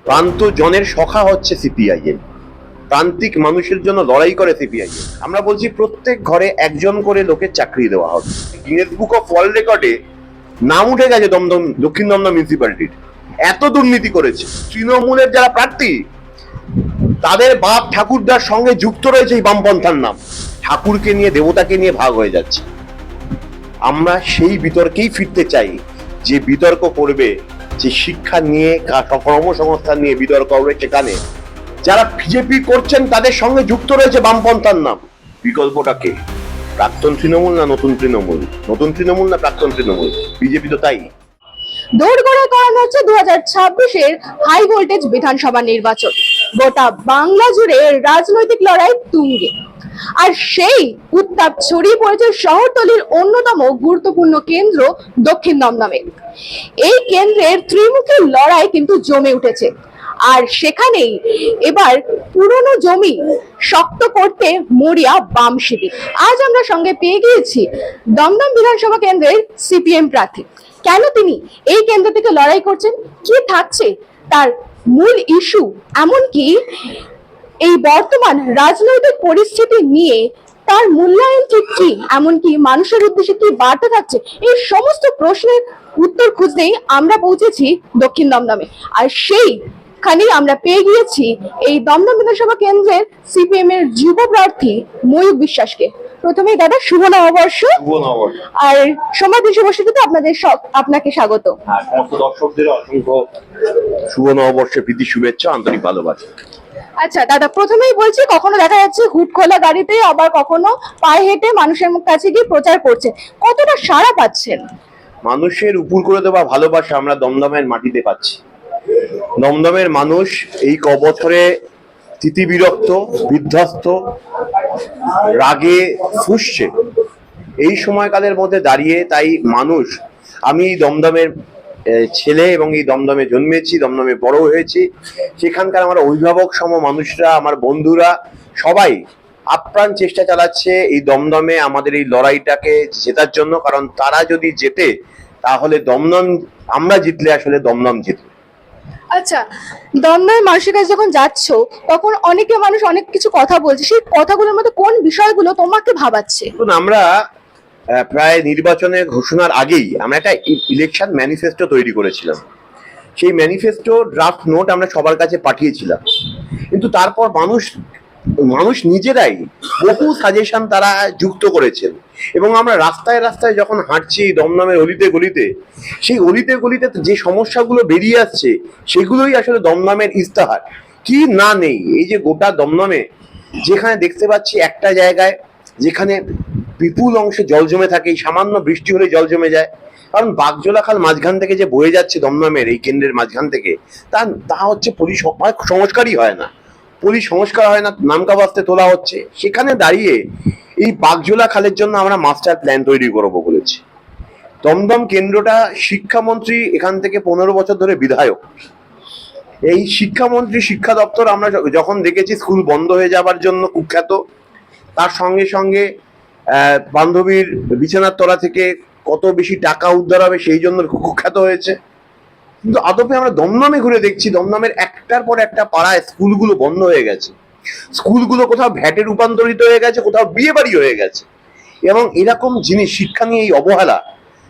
প্রান্ত জনের সখা হচ্ছে সিপিআইএম। প্রান্তিক মানুষের জন্য লড়াই করে সিপিআইএম। আমরা বলছি প্রত্যেক ঘরে একজন করে লোকের চাকরি দেওয়া হবে। গিনেস বুক অফ ওয়ার্ল্ড রেকর্ডে নাম উঠে গেছে দমদম, দক্ষিণ দমদম মিউনিসিপ্যালিটির। এত দুর্নীতি করেছে। তৃণমূলের যারা প্রার্থী তাদের বাপ ঠাকুরদার সঙ্গে যুক্ত রয়েছে এই বামপন্থার নাম। ঠাকুরকে নিয়ে, দেবতাকে নিয়ে ভাগ হয়ে যাচ্ছে। আমরা সেই বিতর্কেই ফিরতে চাই, যে বিতর্ক করবে, যে শিক্ষা নিয়ে, কর্মসংস্থান নিয়ে বিতর্ক হবে, সেখানে যারা বিজেপি করছেন তাদের সঙ্গে যুক্ত রয়েছে বামপন্থার নাম। বিকল্পটা কে? প্রাক্তন তৃণমূল না নতুন তৃণমূল? নতুন তৃণমূল না প্রাক্তন তৃণমূল? বিজেপি তো তাই। দোরগোড়ায় করানো হচ্ছে 2026-এর হাই ভোল্টেজ বিধানসভা নির্বাচন। গোটা বাংলা জুড়ে রাজনৈতিক লড়াই তুঙ্গে, আর সেই উত্তাপ ছড়িয়ে পড়েছে শহরতলির অন্যতম গুরুত্বপূর্ণ কেন্দ্র দক্ষিণ দমদমে। এই কেন্দ্রের ত্রিমুখী লড়াই কিন্তু জমে উঠেছে, আর সেখানেই এবার পুরনো জমি শক্ত করতে মরিয়া বাম শিবির। আজ আমরা সঙ্গে পেয়ে গিয়েছি দমদম বিধানসভা কেন্দ্রের সিপিএম প্রার্থী। কেন তিনি এই কেন্দ্র থেকে লড়াই করছেন, কি থাকছে তার মূল ইস্যু, এমনকি এই বর্তমান রাজনৈতিক পরিস্থিতি নিয়ে তার মূল্যায়ন ঠিক কি, এমনকি মানুষের উদ্দেশ্যে কি বার্তা থাকছে, এই সমস্ত প্রশ্নের উত্তর খুঁজতেই আমরা পৌঁছেছি দক্ষিণ দমদমে। আর সেইখানেই আমরা পেয়ে গিয়েছি এই দমদম বিধানসভা কেন্দ্রের সিপিএম এর যুব প্রার্থী ময়ূক বিশ্বাসকে। প্রথমেই দাদা শুভ নববর্ষ। আর সোমবার দিন শুভষ্টিতে আপনাকে স্বাগত। দর্শকদের অসংখ্য শুভ নববর্ষের প্রীতি শুভেচ্ছা, আন্তরিক ভালোবাসা। আচ্ছা দাদা, প্রথমেই বলছি, কখনো দেখা যাচ্ছে হুট খোলা গাড়িতে, আবার কখনো পায়ে হেঁটে মানুষের কাছে গিয়ে প্রচার করছে, কতটা সাড়া পাচ্ছেন? মানুষের উপর করে দেওয়া ভালোবাসা আমরা দমদমের মাটিতে পাচ্ছি। দমদমের মানুষ এই কবছরে তিতিবিরক্ত, বিধ্বস্ত, রাগে ফুঁসছে। এই সময়কালের মধ্যে দাঁড়িয়ে তাই মানুষ, আমি দমদমের ছেলে এবং এই দমদমে জন্মেছি, দমদমে বড় হয়েছি, সেখানকার আমার অভিভাবক সম মানুষরা, আমার বন্ধুরা সবাই আপ্রাণ চেষ্টা চালাচ্ছে এই দমদমে আমাদের এই লড়াইটাকে জেতার জন্য। কারণ তারা যদি জেতে তাহলে দমদম, আমরা জিতলে আসলে দমদম জিতবে। আচ্ছা, দমদমের মানুষের কাছে যখন যাচ্ছ তখন অনেকে মানুষ অনেক কিছু কথা বলছে, সেই কথাগুলোর মধ্যে কোন বিষয়গুলো তোমাকে ভাবাচ্ছে? আমরা প্রায় নির্বাচনের ঘোষণার আগেই আমরা একটা ইলেকশন ম্যানিফেস্টো তৈরি করেছিলাম। সেই ম্যানিফেস্টো ড্রাফট নোট আমরা সবার কাছে পাঠিয়েছিলাম, কিন্তু তারপর মানুষ নিজেরাই বহু সাজেশন তারা যুক্ত করেছেন। এবং আমরা রাস্তায় রাস্তায় যখন হাঁটছি দমদমের অলিতে গলিতে, সেই অলিতে গলিতে যে সমস্যাগুলো বেরিয়ে আসছে সেগুলোই আসলে দমদমের ইস্তাহার। কি না নেই এই যে গোটা দমদমে, যেখানে দেখতে পাচ্ছি একটা জায়গায় যেখানে বিপুল অংশে জল জমে থাকে, এই সামান্য বৃষ্টি হলে জল জমে যায়। কারণ বাগজোলা খাল মাঝখান থেকে যে বয়ে যাচ্ছে দমদমের এই কেন্দ্রের মাঝখান থেকে, তা হচ্ছে সংস্কারই হয় না, সংস্কার হয় না, নামকা বাস্তে তোলা হচ্ছে। সেখানে দাঁড়িয়ে এই বাগজোলা খালের জন্য আমরা মাস্টার প্ল্যান তৈরি করবো বলেছি। দমদম কেন্দ্রটা, শিক্ষামন্ত্রী এখান থেকে 15 বছর ধরে বিধায়ক। এই শিক্ষামন্ত্রী, শিক্ষা দপ্তর আমরা যখন দেখেছি স্কুল বন্ধ হয়ে যাবার জন্য কুখ্যাত, তার সঙ্গে সঙ্গে বান্ধবীর বিছানার তলা থেকে কত বেশি টাকা উদ্ধার হবে সেই জন্য কুখ্যাত হয়েছে। কিন্তু আদপে আমরা দমদমে ঘুরে দেখছি, দমদমের একটার পর একটা পাড়ায় স্কুলগুলো বন্ধ হয়ে গেছে। স্কুলগুলো কোথাও ভ্যাটে রূপান্তরিত হয়ে গেছে, কোথাও বিয়ে বাড়ি হয়ে গেছে। এবং এরকম জিনিস, শিক্ষা নিয়ে এই অবহেলা,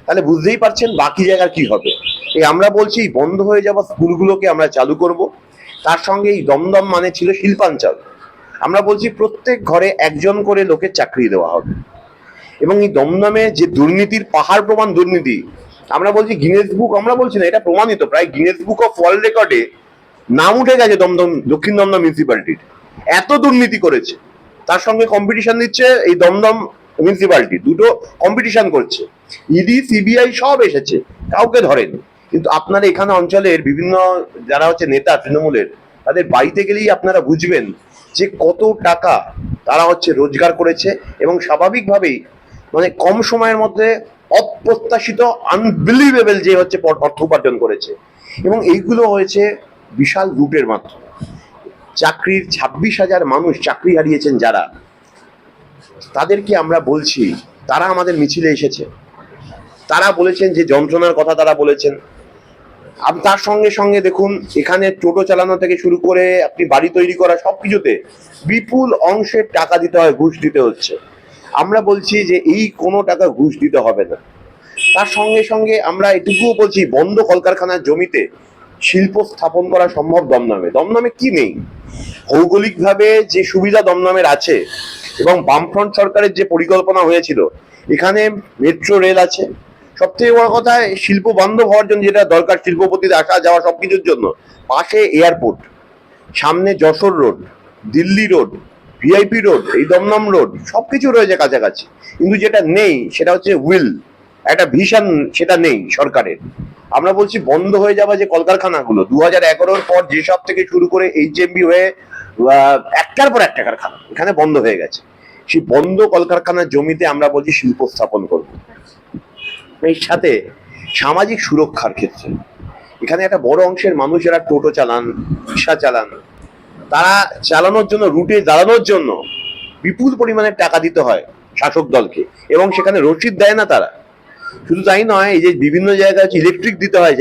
তাহলে বুঝতেই পারছেন বাকি জায়গার কি হবে। এই আমরা বলছি এই বন্ধ হয়ে যাওয়া স্কুলগুলোকে আমরা চালু করব। তার সঙ্গে এই দমদম মানে ছিল শিল্পাঞ্চল, আমরা বলছি প্রত্যেক ঘরে একজন করে লোকের চাকরি দেওয়া হবে। এবং এই দমদমে যে দুর্নীতির পাহাড় প্রমাণ দুর্নীতি, আমরা বলছি গিনেস বুক, আমরা বলছি না, এটা প্রমাণিত, প্রায় গিনেস বুক অফ ওয়ার্ল্ড রেকর্ডে নাম উঠে গেছে দমদম, দক্ষিণ দমদম মিউনিসিপ্যালিটির। এত দুর্নীতি করেছে। তার সঙ্গে কম্পিটিশন দিচ্ছে এই দমদম মিউনিসিপ্যালিটি, দুটো কম্পিটিশন করছে। ইডি, সিবিআই সব এসেছে, কাউকে ধরেনি। কিন্তু আপনারা এখানে অঞ্চলের বিভিন্ন যারা হচ্ছে নেতা তৃণমূলের, তাদের বাড়িতে গেলেই আপনারা বুঝবেন যে কত টাকা তারা হচ্ছে রোজগার করেছে। এবং স্বাভাবিকভাবেই মানে কম সময়ের মধ্যে অপ্রত্যাশিত, আনবিলিভেবল যে হচ্ছে অর্থ উপার্জন করেছে। এবং এইগুলো হয়েছে বিশাল লুটের মাধ্যমে। চাকরির 26,000 মানুষ চাকরি হারিয়েছেন যারা, তাদেরকে আমরা বলছি, তারা আমাদের মিছিলে এসেছে, তারা বলেছেন যে যন্ত্রণার কথা তারা বলেছেন। তার সঙ্গে সঙ্গে দেখুন এখানে টোটো চালানো থেকে শুরু করে আপনি বাড়ি তৈরি করা সবকিছুতে বিপুল অংশের টাকা দিতে হয়, ঘুষ দিতে হচ্ছে। আমরা বলছি যে এই কোনো টাকা ঘুষ দিতে হবে না। তার সঙ্গে সঙ্গে আমরা এটুকুও বলছি, বন্ধ কলকারখানার জমিতে শিল্প স্থাপন করা সম্ভব দমদমে। দমদমে কি নেই? ভৌগোলিকভাবে যে সুবিধা দমদমের আছে এবং বামফ্রন্ট সরকারের যে পরিকল্পনা হয়েছিল, এখানে মেট্রো রেল আছে। সবথেকে বড় কথা, শিল্প বান্ধব হওয়ার জন্য যেটা দরকার, শিল্পপতিদের আসা যাওয়া সবকিছুর জন্য, পাশে এয়ারপোর্ট, সামনে Jessore road, Delhi road, VIP road, এই দমদম রোড, সবকিছু রয়েছে কাছাকাছি। কিন্তু যেটা নেই সেটা হচ্ছে উইল, একটা ভিশন সেটা নেই সরকারের। আমরা বলছি বন্ধ হয়ে যাওয়া যে কলকারখানাগুলো 2011-র পর যেসব থেকে শুরু করে এইচএমবি হয়ে একটার পর একটা কারখানা এখানে বন্ধ হয়ে গেছে, সেই বন্ধ কলকারখানার জমিতে আমরা বলছি শিল্প স্থাপন করব। এর সাথে সামাজিক সুরক্ষার ক্ষেত্রে এখানে একটা বড় অংশের মানুষ যারা টোটো চালান, রিক্সা চালান, তারা চালানোর জন্য, রুটে দাঁড়ানোর জন্য বিপুল পরিমাণে টাকা দিতে হয় শাসক দলকে, এবং সেখানে রসিদ দেয় না তারা। শুধু তাই নয়, এই যে বিভিন্ন জায়গায় ইলেকট্রিক দিতে হয়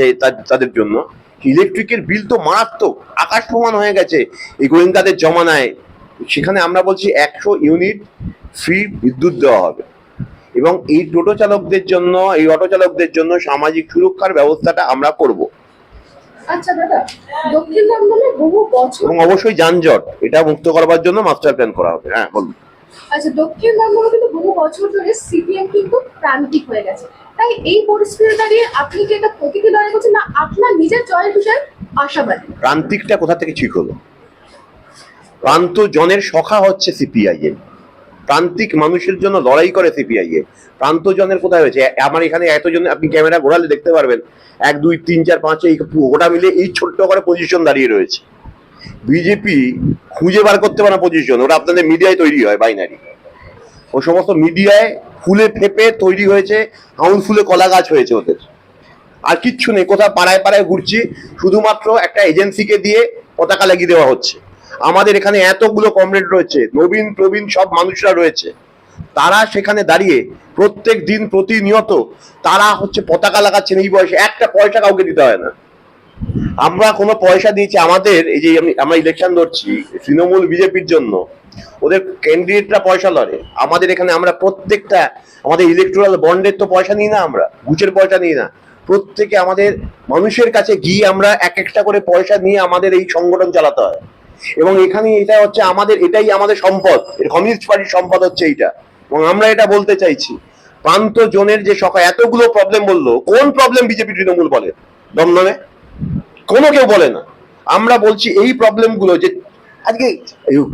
তাদের জন্য, ইলেকট্রিকের বিল তো মারাত্মক, আকাশ প্রমাণ হয়ে গেছে এই গোয়েন্দাদের জমানায়। সেখানে আমরা বলছি 100 ইউনিট ফ্রি বিদ্যুৎ দেওয়া হবে, এবং এই টোটো চালকদের জন্য, এই অটো চালকদের জন্য সামাজিক সুরক্ষার ব্যবস্থাটা আমরা করব। আচ্ছা দাদা, দক্ষিণ দমদমে বহু বছর, এবং অবশ্যই যানজট এটা মুক্ত করবার জন্য মাস্টার প্ল্যান করা হবে। হ্যাঁ বলুন। আচ্ছা, দক্ষিণ দমদমে কিন্তু বহু বছর ধরে সিপিএম কিন্তু প্রান্তিক হয়ে গেছে, তাই এই পরিস্থিতি দাঁড়িয়ে আপনি কি এটা প্রকৃতি লড়াই করছেন, না আপনার নিজের জয়ের বিষয়ে আশাবাদী? প্রান্তিকটা কোথা থেকে ঠিক হলো? প্রান্ত জনের সখা হচ্ছে সিপিআইএম, প্রান্তিক মানুষের জন্য লড়াই করে সিপিআইএম। প্রান্ত জনের কোথায় হয়েছে? আমার এখানে এতজন, আপনি ক্যামেরা ঘোরালে দেখতে পারবেন, 1 2 3 4 5 এই গোটা মিলে এই ছোট্ট করে পজিশন দাঁড়িয়ে রয়েছে। বিজেপি খুঁজে বার করতে পারে না পজিশন, ওটা আপনাদের মিডিয়ায় তৈরি হয়, বাইনারি। ও সমস্ত মিডিয়ায় ফুলে ফেপে তৈরি হয়েছে, হাউল ফুলে কলা গাছ হয়েছে ওদের। আর কিচ্ছু নেই, কোথাও পাড়ায় পাড়ায় ঘুরছি, শুধুমাত্র একটা এজেন্সিকে দিয়ে পতাকা লাগিয়ে দেওয়া হচ্ছে। আমাদের এখানে এতগুলো কমরেড রয়েছে, নবীন প্রবীণ সব মানুষরা রয়েছে, তারা সেখানে দাঁড়িয়ে প্রত্যেক দিন প্রতিনিয়ত তারা হচ্ছে পতাকা লাগাচ্ছেন। এই বয়সে একটা পয়সা কাউকে দিতে হয় না। আমরা কোনো পয়সা দিয়েছি? আমাদের এই যে আমরা ইলেকশন লড়ছি তৃণমূল বিজেপির জন্য, ওদের ক্যান্ডিডেটরা পয়সা লড়ে। আমাদের এখানে আমরা প্রত্যেকটা, আমাদের ইলেকট্রাল বন্ডের তো পয়সা নিই না, আমরা ঘুষের পয়সা নিই না। প্রত্যেকে আমাদের মানুষের কাছে গিয়ে আমরা এক একটা করে পয়সা নিয়ে আমাদের এই সংগঠন চালাতে হয়। এবং এখানে এটা হচ্ছে আমাদের, এটাই আমাদের সম্পদ, কমিউনিস্ট পার্টির সম্পদ হচ্ছে এইটা। এবং আমরা এটা বলতে চাইছি, প্রান্ত জনের যে সকাল এতগুলো প্রবলেম বললো, কোন প্রবলেম বিজেপি তৃণমূল বলে দমদমে? কোনো কেউ বলে না। আমরা বলছি এই প্রবলেম গুলো, যে আজকে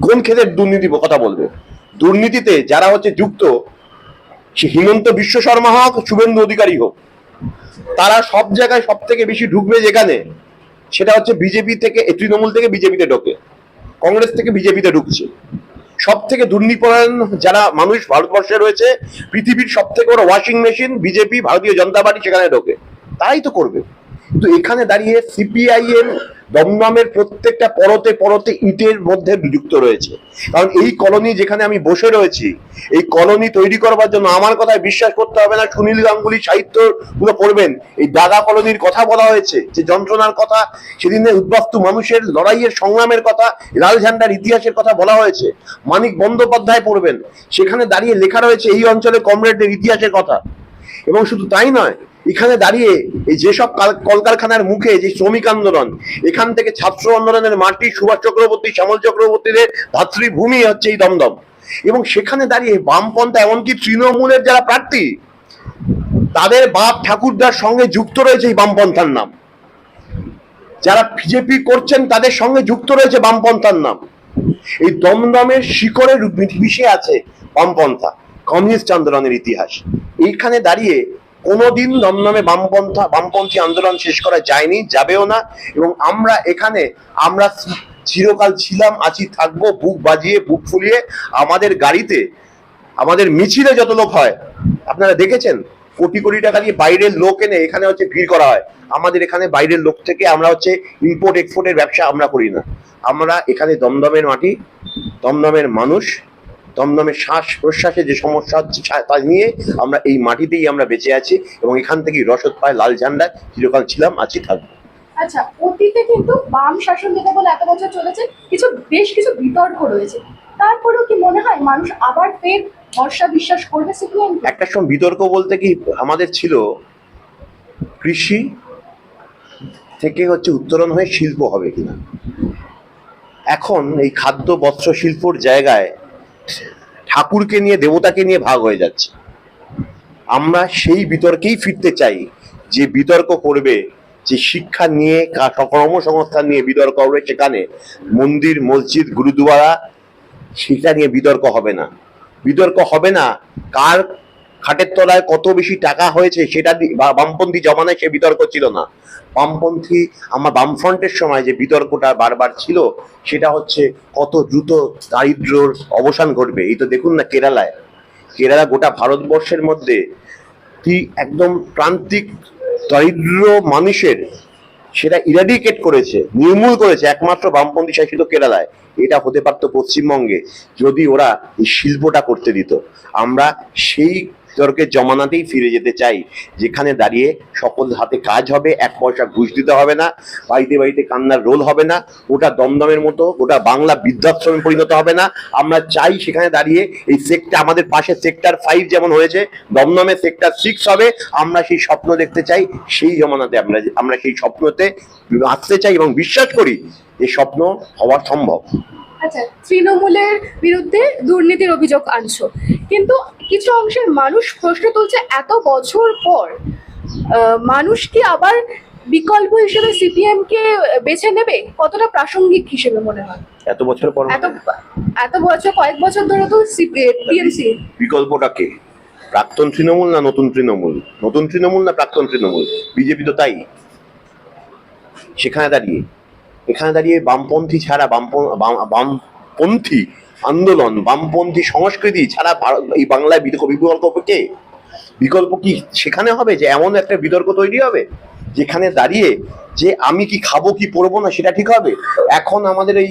কোন ক্ষেত্রে দুর্নীতি কথা বলবে? দুর্নীতিতে যারা হচ্ছে যুক্ত, সে হিমন্ত বিশ্ব শর্মা হোক, শুভেন্দু অধিকারী হোক, তারা সব জায়গায় সব থেকে বেশি ঢুকবে যেখানে, সেটা হচ্ছে বিজেপি থেকে, তৃণমূল থেকে বিজেপিতে ঢোকে, কংগ্রেস থেকে বিজেপিতে ঢুকছে। সব থেকে দুর্নীতিপরায়ণ যারা মানুষ ভারতবর্ষে রয়েছে, পৃথিবীর সব থেকে বড় ওয়াশিং মেশিন বিজেপি, ভারতীয় জনতা পার্টি সেখানে ঢোকে, তাই তো করবে। কিন্তু এখানে দাঁড়িয়ে সিপিআইএম দমদমের প্রত্যেকটা পরতে পরতে ইটের মধ্যে যুক্ত রয়েছে। কারণ এই কলোনি যেখানে আমি বসে রয়েছি, এই কলোনি তৈরি করবার জন্য আমার কথায় বিশ্বাস করতে হবে না, সুনীল গাঙ্গুলি সাহিত্য গুলো পড়বেন, এই দাগা কলোনির কথা বলা হয়েছে, যে যন্ত্রণার কথা, সেদিনের উদ্বাস্তু মানুষের লড়াইয়ের সংগ্রামের কথা, লাল ঝান্ডার ইতিহাসের কথা বলা হয়েছে। মানিক বন্দ্যোপাধ্যায় পড়বেন, সেখানে দাঁড়িয়ে লেখা রয়েছে এই অঞ্চলের কমরেডদের ইতিহাসের কথা। এবং শুধু তাই নয়, এখানে দাঁড়িয়ে এই যেসব কলকারখানার মুখে যে শ্রমিক আন্দোলন, এখান থেকে ছাত্র আন্দোলনের মাটি, সুভাষ চক্রবর্তী, শ্যামল চক্রবর্তীদের ধাত্রীভূমি হচ্ছে এই দমদম। এবং সেখানে দাঁড়িয়ে বামপন্থা, এমনকি তৃণমূলের যারা প্রার্থী, তাদের বাপ ঠাকুরদার সঙ্গে যুক্ত রয়েছে এই বামপন্থার নাম। যারা বিজেপি করছেন তাদের সঙ্গে যুক্ত রয়েছে বামপন্থার নাম। এই দমদমের শিকড়ের মিশে আছে বামপন্থা, কমিউনিস্ট আন্দোলনের ইতিহাস। এইখানে দাঁড়িয়ে কোনোদিন দমদমে বামপন্থী আন্দোলন শেষ করা যায়নি, যাবেও না। এবং আমরা এখানে, আমরা চিরকাল ছিলাম, আছি, থাকবো, বুক বাজিয়ে, বুক ফুলিয়ে। আমাদের গাড়িতে, আমাদের মিছিলে যত লোক হয় আপনারা দেখেছেন, কোটি কোটি টাকা দিয়ে বাইরের লোক এনে এখানে হচ্ছে ভিড় করা হয়। আমাদের এখানে বাইরের লোক থেকে আমরা হচ্ছে ইম্পোর্ট এক্সপোর্টের ব্যবসা আমরা করি না। আমরা এখানে দমদমের মাটি, দমদমের মানুষ, দমদমের শ্বাস প্রশ্বাসে যে সমস্যা হচ্ছে তা নিয়ে আমরা এই মাটিতেই আমরা বেঁচে আছি, এবং এখান থেকেই রসদ পায় লাল ঝান্ডা, চিরকাল ছিলাম, আছি, থাকবো। আচ্ছা, অতীতে কিন্তু বাম শাসন যেটা বলে এত বছর চলেছে, বেশ কিছু বিতর্ক রয়েছে, তারপরেও কি মনে হয় মানুষ আবার ফের ভরসা বিশ্বাস করবে সিপিএম? একটা সময় বিতর্ক বলতে কি আমাদের ছিল, কৃষি থেকে উত্তরণ হয়ে শিল্প হবে কিনা। এখন এই খাদ্য বস্ত্র শিল্পর জায়গায় ঠাকুরকে নিয়ে, দেবতাকে নিয়ে ভাগ হয়ে যাচ্ছে। আমরা সেই বিতর্কেই ফিরতে চাই, যে বিতর্ক করবে, যে শিক্ষা নিয়ে, কর্মসংস্থান নিয়ে বিতর্ক হবে, সেখানে মন্দির, মসজিদ, গুরুদুয়ারা, সেটা নিয়ে বিতর্ক হবে না। বিতর্ক হবে না কার খাটের তলায় কত বেশি টাকা হয়েছে, সেটা বামপন্থী জমানায় সে বিতর্ক ছিল না। বামপন্থী, আমার বামফ্রন্টের সময় যে বিতর্কটা বারবার ছিল, সেটা হচ্ছে কত দ্রুত দারিদ্র্যর অবসান ঘটবে। এই তো দেখুন না, কেরালা গোটা ভারতবর্ষের মধ্যে কি একদম প্রান্তিক দরিদ্র মানুষের সেটা ইরাডিকেট করেছে, নির্মূল করেছে একমাত্র বামপন্থী শাসিত কেরালায়। এটা হতে পারতো পশ্চিমবঙ্গে, যদি ওরা এই শিল্পটা করতে দিত। আমরা সেই বিতর্কের জমানাতেই ফিরে যেতে চাই, যেখানে দাঁড়িয়ে সকল হাতে কাজ হবে, এক পয়সা ঘুষ দিতে হবে না, বাড়িতে বাড়িতে কান্নার রোল হবে না, ওটা দমদমের মতো ওটা বাংলা বৃদ্ধাশ্রমে পরিণত হবে না। আমরা চাই সেখানে দাঁড়িয়ে এই আমাদের পাশে সেক্টর 5 যেমন হয়েছে, দমদমে সেক্টর 6 হবে। আমরা সেই স্বপ্ন দেখতে চাই, সেই জমানাতে আমরা সেই স্বপ্নতে আসতে চাই এবং বিশ্বাস করি যে স্বপ্ন হওয়া সম্ভব। আচ্ছা, তৃণমূলের বিরুদ্ধে দুর্নীতির অভিযোগ আনছো, কিন্তু কিছু অংশের মানুষ প্রশ্ন তুলছে, এত বছর পর মানুষ কি আবার বিকল্প হিসেবে সিপিএম কে বেছে নেবে? কতটা প্রাসঙ্গিক হিসেবে মনে হয় এত বছর পর? এত বছর, কয়েক বছর ধরে তো টিএমসি। বিকল্পটা কে? প্রাক্তন তৃণমূল না নতুন তৃণমূল? নতুন তৃণমূল না প্রাক্তন তৃণমূল? বিজেপি তো তাই। এখানে দাঁড়িয়ে বামপন্থী ছাড়া, বামপন্থী আন্দোলন, বামপন্থী সংস্কৃতি ছাড়া এই বাংলায় বিকল্প কে? বিকল্প কি সেখানে হবে যে এমন একটা বিতর্ক তৈরি হবে যেখানে দাঁড়িয়ে যে আমি কি খাবো কি পরবো না সেটা ঠিক হবে? এখন আমাদের এই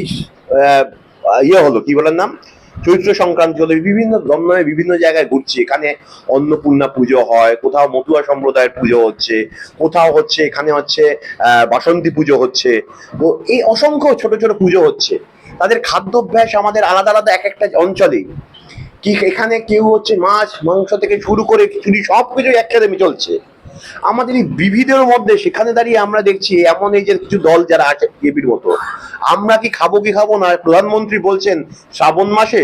হলো, কি বলার নাম, চৈত্র সংক্রান্তি হলো, বিভিন্ন দমদমে বিভিন্ন জায়গায় ঘুরছি, এখানে অন্নপূর্ণা পুজো হয়, কোথাও মতুয়া সম্প্রদায়ের পুজো হচ্ছে, কোথাও এখানে বাসন্তী পুজো হচ্ছে। তো এই অসংখ্য ছোট ছোট পুজো হচ্ছে। তাদের খাদ্যাভ্যাস আমাদের আলাদা আলাদা এক একটা অঞ্চলে। কি এখানে কেউ মাছ মাংস থেকে শুরু করে খিচুড়ি সবকিছু একসাথে চলছে। আমাদের এই বিবিধের মধ্যে সেখানে দাঁড়িয়ে আমরা দেখছি এমন এই যে কিছু দল যারা আছে বিজেপির মতো, আমরা কি খাবো কি খাবো না, প্রধানমন্ত্রী বলছেন শ্রাবণ মাসে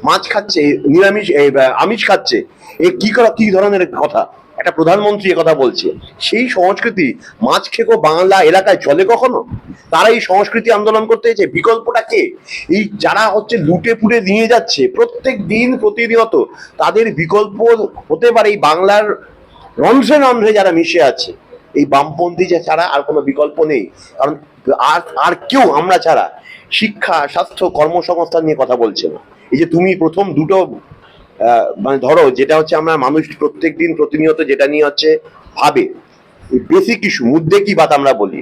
মাছ খাচ্ছে, নিরামিষ আমিষ খাচ্ছে, কি ধরনের কথা? একটা প্রধানমন্ত্রী কথা বলছে। সেই সংস্কৃতি মাছ খেকো বাংলা এলাকায় চলে কখনো? তারা এই সংস্কৃতি আন্দোলন করতে চাইছে। বিকল্পটা কে? এই যারা লুটে পুটে নিয়ে যাচ্ছে প্রত্যেক দিন প্রতিনিয়ত, তাদের বিকল্প হতে পারে এই বাংলার রন্ধ্রে রন্ধ্রে যারা মিশে আছে, এই বামপন্থী ছাড়া আর কোনো বিকল্প নেই। কারণ আর কেউ আমরা ছাড়া শিক্ষা, স্বাস্থ্য, কর্মসংস্থান নিয়ে কথা বলছে না। এই যে তুমি প্রথম দুটো মানে ধরো, যেটা আমরা মানুষ প্রত্যেক দিন প্রতিনিয়ত যেটা নিয়ে ভাবে, বেসিক ইস্যু, মুদ্দে কি বাত আমরা বলি,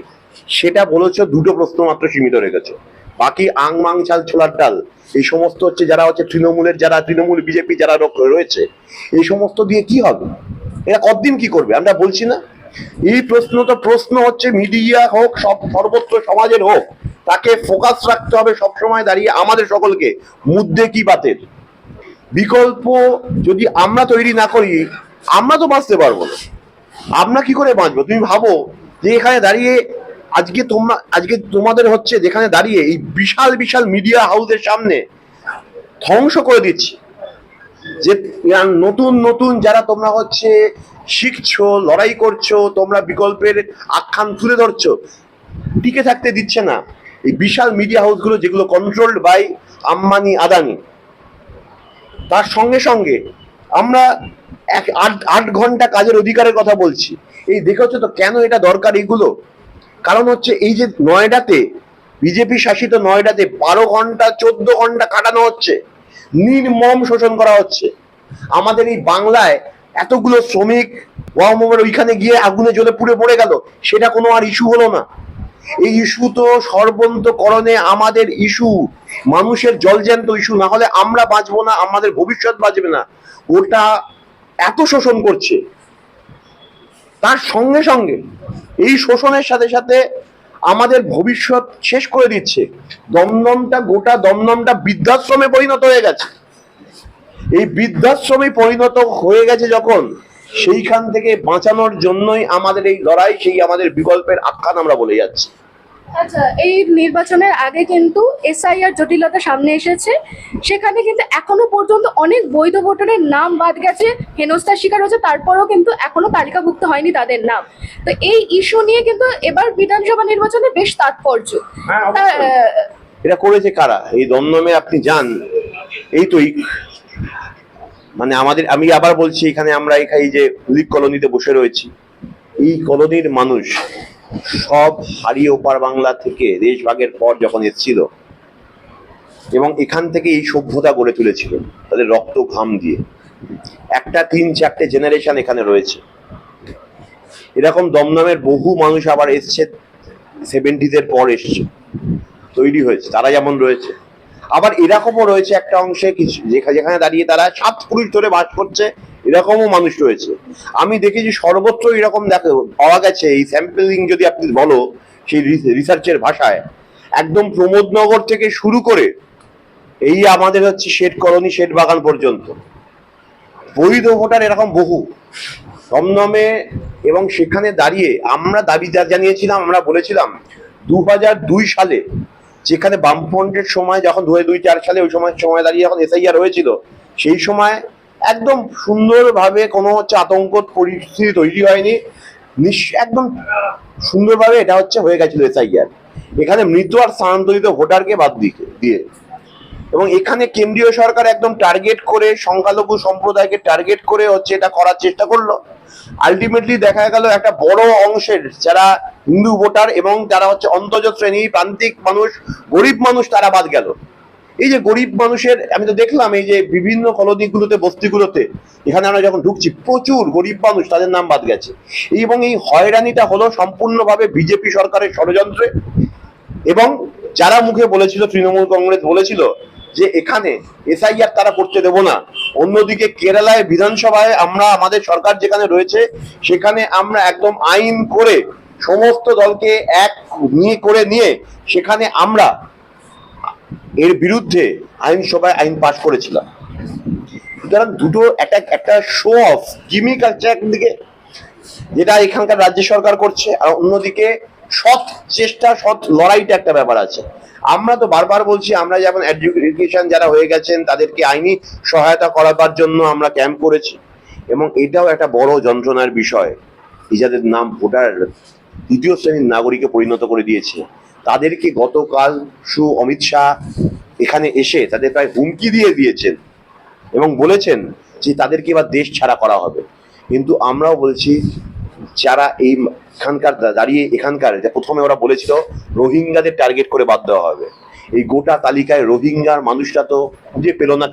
সেটা বলেছ দুটো প্রশ্ন মাত্র সীমিত রেখেছো। বাকি আং মাং চাল ছোলার ডাল এই সমস্ত যারা তৃণমূলের, যারা তৃণমূল বিজেপি যারা রয়েছে, এই সমস্ত দিয়ে কি হবে? এরা কতদিন কি করবে আমরা বলছি না? এই প্রশ্ন মিডিয়া হোক, সর্বত্র সমাজের হোক, তাকে ফোকাস রাখতে হবে সবসময় দাঁড়িয়ে আমাদের সকলকে, মুদ্দে কি বাতের। বিকল্প যদি আমরা তৈরি না করি, আমরা তো বাঁচতে পারবো না। আমরা কি করে বাঁচবো? তুমি ভাবো যে এখানে দাঁড়িয়ে আজকে তোমাদের যেখানে দাঁড়িয়ে এই বিশাল বিশাল মিডিয়া হাউসের সামনে ধ্বংস করে দিচ্ছি, যে নতুন নতুন যারা তোমরা শিখছো, লড়াই করছো, তোমরা বিকল্পের আখ্যান তুলে ধরছো, টিকে থাকতে দিচ্ছে না এই বিশাল মিডিয়া হাউসগুলো, যেগুলো কন্ট্রোলড বাই আম্বানি, আদানি। তার সঙ্গে সঙ্গে আমরা 8 ঘন্টা কাজের অধিকারের কথা বলছি। এই দেখেছো তো কেন এটা দরকার এইগুলো? কারণ এই যে নয়ডাতে, বিজেপি শাসিত নয়ডাতে 12 ঘন্টা 14 ঘন্টা কাটানো হচ্ছে, নির্মম শোষণ করা হচ্ছে। আমাদের এই বাংলায় এতগুলো শ্রমিক ওইখানে গিয়ে আগুনে জ্বলে পুড়ে পড়ে গেল, সেটা কোনো আর ইস্যু হলো না। এই ইস্যু তো সর্বন্তকরণে আমাদের ইস্যু, মানুষের জলজ্যান্ত ইস্যু। না হলে আমরা বাঁচবো না, আমাদের ভবিষ্যৎ বাঁচবে না। ওটা এত শোষণ করছে। তার সঙ্গে সঙ্গে এই শোষণের সাথে সাথে আমাদের ভবিষ্যৎ শেষ করে দিচ্ছে। গোটা দমদমটা বৃদ্ধাশ্রমে পরিণত হয়ে গেছে। এই বৃদ্ধাশ্রমে পরিণত হয়ে গেছে যখন, সেইখান থেকে বাঁচানোর জন্যই আমাদের এই লড়াই, সেই আমাদের বিকল্পের আখ্যান আমরা বলে যাচ্ছি। আচ্ছা, এই নির্বাচনের আগে কিন্তু এসআইআর জটিলতা সামনে এসেছে, সেখানে কিন্তু এখনো পর্যন্ত অনেক বৈধ ভোটারের নাম বাদ গেছে, হেনস্থার শিকার হয়েছে, তারপরেও কিন্তু এখনো তালিকাভুক্ত হয়নি তাদের নাম। তো এই ইস্যু নিয়ে কিন্তু এবার বিধানসভা নির্বাচনে বেশ তাৎপর্য। এটা করেছে কারা? এই দমদমে আপনি যান, এই তো মানে আমাদের, আমি আবার বলছি, এখানে আমরা এই যে লিগ কলোনিতে বসে রয়েছি, এই কলোনির মানুষ সব হারিয়ে ওপার বাংলা থেকে দেশভাগের পর যখন এসেছিল, এবং এখান থেকে এই সভ্যতা গড়ে তুলেছিল তাদের রক্ত ঘাম দিয়ে। একটা 3-4টে জেনারেশন এখানে রয়েছে। এরকম দমদমের বহু মানুষ আবার এসছে, 70s পর এসছে, তৈরি হয়েছে, তারা যেমন রয়েছে। আবার এরকমও রয়েছে একটা অংশে কিছু যেখানে দাঁড়িয়ে তারা 7 পুরুষ ধরে বাস করছে, এরকমও মানুষ রয়েছে। আমি দেখেছি সর্বত্র এরকম পাওয়া গেছে। এই স্যাম্পলিং যদি আপনি বলো সেই রিসার্চের ভাষায়, একদম প্রমোদনগর থেকে শুরু করে এই আমাদের হচ্ছে শেঠ কলোনি, শেঠ বাগান পর্যন্ত বৈধ ভোটার এরকম বহু দমদমে। এবং সেখানে দাঁড়িয়ে আমরা দাবি জানিয়েছিলাম, আমরা বলেছিলাম 2002 সালে, যেখানে বামফ্রন্টের সময়, যখন 2002-4 সালে ওই সময় দাঁড়িয়ে যখন এসআইআর হয়েছিল, সেই সময় একদম সুন্দরভাবে কোনো হচ্ছে আতঙ্ক পরিস্থিতি তৈরি হয়নি। একদম সুন্দরভাবে এটা হচ্ছে হয়ে গেছিল এসআইআর, এখানে মৃত আর স্থানান্তরিত ভোটারকে বাদ দিয়ে। এবং এখানে কেন্দ্রীয় সরকার একদম টার্গেট করে, সংখ্যালঘু সম্প্রদায়কে টার্গেট করে হচ্ছে এটা করার চেষ্টা করলো। আলটিমেটলি দেখা গেল একটা বড় অংশের যারা হিন্দু ভোটার এবং যারা হচ্ছে অন্তজ শ্রেণী, প্রান্তিক মানুষ, গরিব মানুষ, তারা বাদ গেল। এই যে গরিব মানুষের, আমি তো দেখলাম এই যে বিভিন্ন কলোনিগুলোতে, বস্তিগুলোতে, এখানে আমরা যখন ঢুকছি, প্রচুর গরিব মানুষ, তাদের নাম বাদ গেছে। এবং এই হয়রানিটা হলো সম্পূর্ণভাবে বিজেপি সরকারের ষড়যন্ত্রে। এবং যারা মুখে বলেছিল, তৃণমূল কংগ্রেস বলেছিল যে এখানে এসআইআর তারা করতে দেবো না, অন্যদিকে কেরালায় বিধানসভায় আমরা, আমাদের সরকার যেখানে রয়েছে, সেখানে আমরা একদম আইন করে সমস্ত দলকে এক নিয়ে সেখানে আমরা এর বিরুদ্ধে আইনসভায় আইন পাশ করেছিলাম। সুতরাং দুটো একটা শো অফ গিমিক আছে একদিকে, যেটা এখানকার রাজ্য সরকার করছে, আর অন্যদিকে সৎ চেষ্টা, সৎ লড়াইটা একটা ব্যাপার আছে। আমরা তো বারবার বলছি, আমরা যেমন এডুকেশন যারা হয়ে গেছেন তাদেরকে আইনি সহায়তা করাবার জন্য আমরা ক্যাম্প করেছি। এবং এটাও একটা বড় যন্ত্রণার বিষয়, এই যাদের নাম ভোটার দ্বিতীয় শ্রেণীর নাগরিকে পরিণত করে দিয়েছে, তাদেরকে গতকাল অমিত শাহ এখানে এসে তাদের প্রায় হুমকি দিয়েছেন এবং বলেছেন যে তাদেরকে এবার দেশ ছাড়া করা হবে। কিন্তু আমরাও বলছি, যারা এখানকার দাঁড়িয়ে, এখানকার প্রথমে ওরা বলেছিল রোহিঙ্গাদের টার্গেট করে বাদ দেওয়া হবে, এই গোটা তালিকায় রোহিঙ্গার মানুষটা তো খুঁজে পেল না,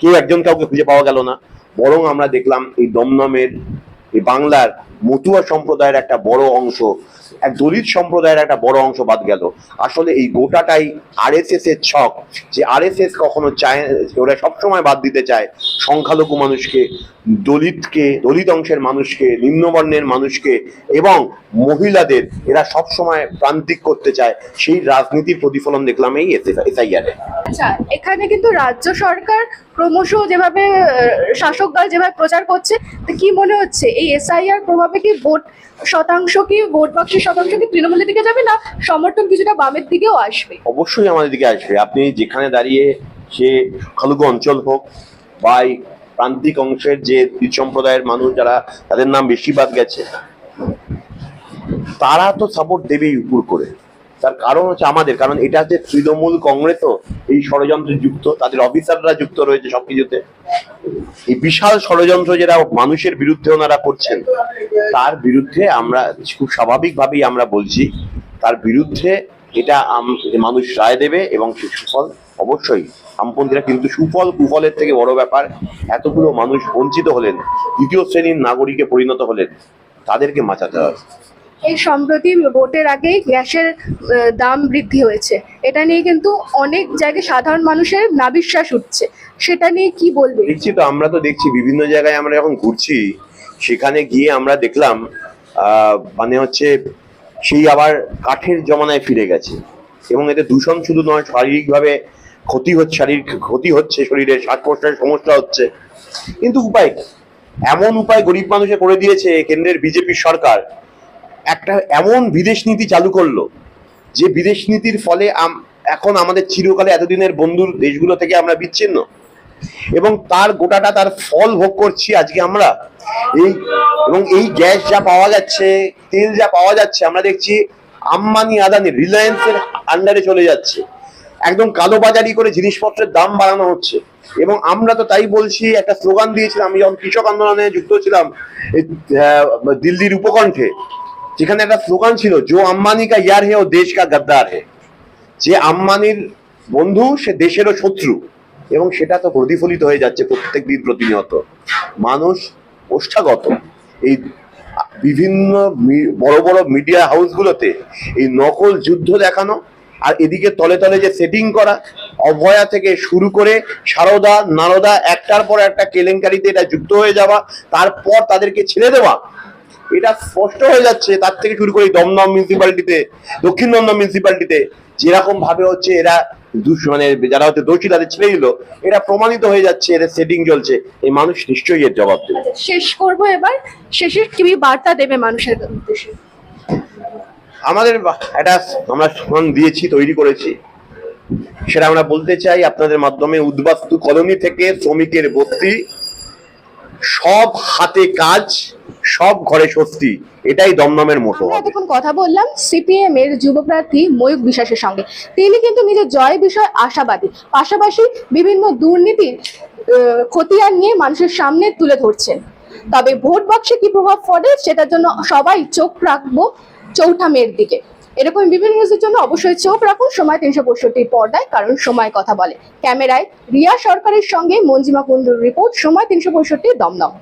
কেউ একজন কাউকে খুঁজে পাওয়া গেল না। বরং আমরা দেখলাম এই দমদমের, এই বাংলার মতুয়া সম্প্রদায়ের একটা বড় অংশ, এক দলিত সম্প্রদায়ের একটা বড় অংশ বাদ গেল। আসলে এই গোটাটাই আরএসএস এর ছক, যে আরএসএস কখনো চায়, ওরা সবসময় বাদ দিতে চায় সংখ্যালঘু মানুষকে, দলিত অংশের মানুষকে, নিম্নবর্ণের মানুষকে এবং মহিলাদের, এরা সবসময় প্রান্তিক করতে চায়। সেই রাজনীতির প্রতিফলন দেখলাম এই এসআইআর। আচ্ছা, এখানে কিন্তু রাজ্য সরকার ক্রমশ যেভাবে শাসক দল যেভাবে প্রচার করছে, তো কি মনে হচ্ছে এই এসআইআর প্রভাবে কি ভোট বাক্সের শতাংশ কি তৃণমূলের দিকে যাবে, না সমর্থন কিছুটা বামের দিকেও আসবে? অবশ্যই আমাদের দিকে আসবে। আপনি যেখানে দাঁড়িয়ে, সে সংখ্যালঘু অঞ্চল হোক বা প্রান্তিক অংশের যে সম্প্রদায়ের মানুষ যারা, তাদের নাম বেশি বাদ গেছে, তারা তো সাপোর্ট দেবেই উপর করে। তার কারণ হচ্ছে আমাদের, কারণ এটা হচ্ছে তৃণমূল কংগ্রেসও এই ষড়যন্ত্রে যুক্ত, তাদের অফিসাররা যুক্ত রয়েছে সবকিছুতে। এই বিশাল ষড়যন্ত্র যেটা মানুষের বিরুদ্ধে ওনারা করছেন, তার বিরুদ্ধে আমরা খুব স্বাভাবিকভাবেই আমরা বলছি, তার বিরুদ্ধে এটা মানুষ রায় দেবে এবং সে সুফল অবশ্যই বামপন্থীরা, কিন্তু সুফল কুফলের থেকে বড় ব্যাপার, এতগুলো মানুষ বঞ্চিত হলেন, দ্বিতীয় শ্রেণীর নাগরিকে পরিণত হলেন, তাদেরকে বাঁচাতে হবে। এই সম্প্রতি ভোটের আগেই গ্যাসের দাম বৃদ্ধি হয়েছে, এটা নিয়ে কিন্তু অনেক জায়গায় সাধারণ মানুষের নাবিশ্বাস উঠছে, সেটা নিয়ে কি বলবে? দেখছি তো, আমরা তো দেখছি বিভিন্ন জায়গায়, আমরা যখন ঘুরছি সেখানে গিয়ে আমরা দেখলাম মানে হচ্ছে সেই আবার কাঠের জমানায় ফিরে গেছে। এবং এতে দূষণ শুধু নয়, শারীরিকভাবে শারীরিক ক্ষতি হচ্ছে, শরীরে শ্বাস প্রশ্বাসের সমস্যা হচ্ছে। কিন্তু উপায় কি? এমন উপায় গরিব মানুষে করে দিয়েছে কেন্দ্রের বিজেপি সরকার, একটা এমন বিদেশ নীতি চালু করলো যে বিদেশ নীতির ফলে এখন আমাদের চিরকালে এতদিনের বন্ধুর দেশগুলো থেকে আমরা বিচ্ছিন্ন, এবং তার গোটাটা তার ফল ভোগ করছি আজকে আমরা। এই গ্যাস যা পাওয়া যাচ্ছে, তেল যা পাওয়া যাচ্ছে, আমরা দেখছি আম্বানি আদানি রিলায়েন্সের আন্ডারে চলে যাচ্ছে। একদম কালোবাজারি করে জিনিসপত্রের দাম বাড়ানো হচ্ছে। এবং আমরা তো তাই বলছি, একটা স্লোগান দিয়েছিলাম আমি যখন কৃষক আন্দোলনে যুক্ত ছিলাম দিল্লির উপকণ্ঠে, যেখানে একটা স্লোগান ছিল, জো আম্বানি কা ইয়ার হে ও দেশ কা গদ্দার হে। যে আম্বানির বন্ধু সে দেশেরও শত্রু। এবং সেটা তো প্রতিফলিত হয়ে যাচ্ছে প্রত্যেক দিন প্রতিনিয়ত। মানুষ ওষ্ঠাগত এই বিভিন্ন বড় বড় মিডিয়া হাউসগুলোতে এই নকল যুদ্ধ দেখানো, আর এদিকে তলে তলে যে সেটিং করা, অভয়া থেকে শুরু করে সারদা নারদা একটার পর একটা কেলেঙ্কারিতে এটা যুক্ত হয়ে যাওয়া, তারপর তাদেরকে ছেড়ে দেওয়া, এটা স্পষ্ট হয়ে যাচ্ছে। তার থেকে শুরু করে দমদম মিউনিসিপ্যালিটিতে, দক্ষিণ দমদম মিউনিসিপ্যালিটিতে যেরকম ভাবে হচ্ছে এরা মানে যারা হচ্ছে দোষী তাদের ছেড়ে দিল, এটা প্রমাণিত হয়ে যাচ্ছে এদের সেটিং চলছে। এই মানুষ নিশ্চয়ই এর জবাব দেবে। শেষ করব এবার, শেষের কি বার্তা দেবে মানুষের উদ্দেশ্যে? আমাদের একটা আমরা ফোন দিয়েছি, তৈরি করেছি, সেটা আমরা বলতে চাই আপনাদের মাধ্যমে। উদ্বাস্তু কলোনি থেকে শ্রমিকের বস্তি, সব হাতে কাজ, সব ঘরে স্বস্তি, এটাই দমদমের মোটো। আমরা এতক্ষণ কথা বললাম সিপিএম এর যুব প্রার্থী ময়ূক বিশ্বাসের সঙ্গে। তিনি কিন্তু নিজের জয় বিষয়ে আশাবাদী, পাশাপাশি বিভিন্ন দুর্নীতির খতিয়ান নিয়ে মানুষের সামনে তুলে ধরছেন। তবে ভোট বাক্সে কি প্রভাব পড়ে সেটার জন্য সবাই চোখ রাখবো চৌঠা মের দিকে। এরকম বিভিন্ন নিউজের জন্য অবশ্যই চোখ রাখুন সময় 365 পর্দায়, কারণ সময় কথা বলে। ক্যামেরায় রিয়া সরকারের সঙ্গে মঞ্জিমা কুণ্ডুর রিপোর্ট, সময় 365 দমদম।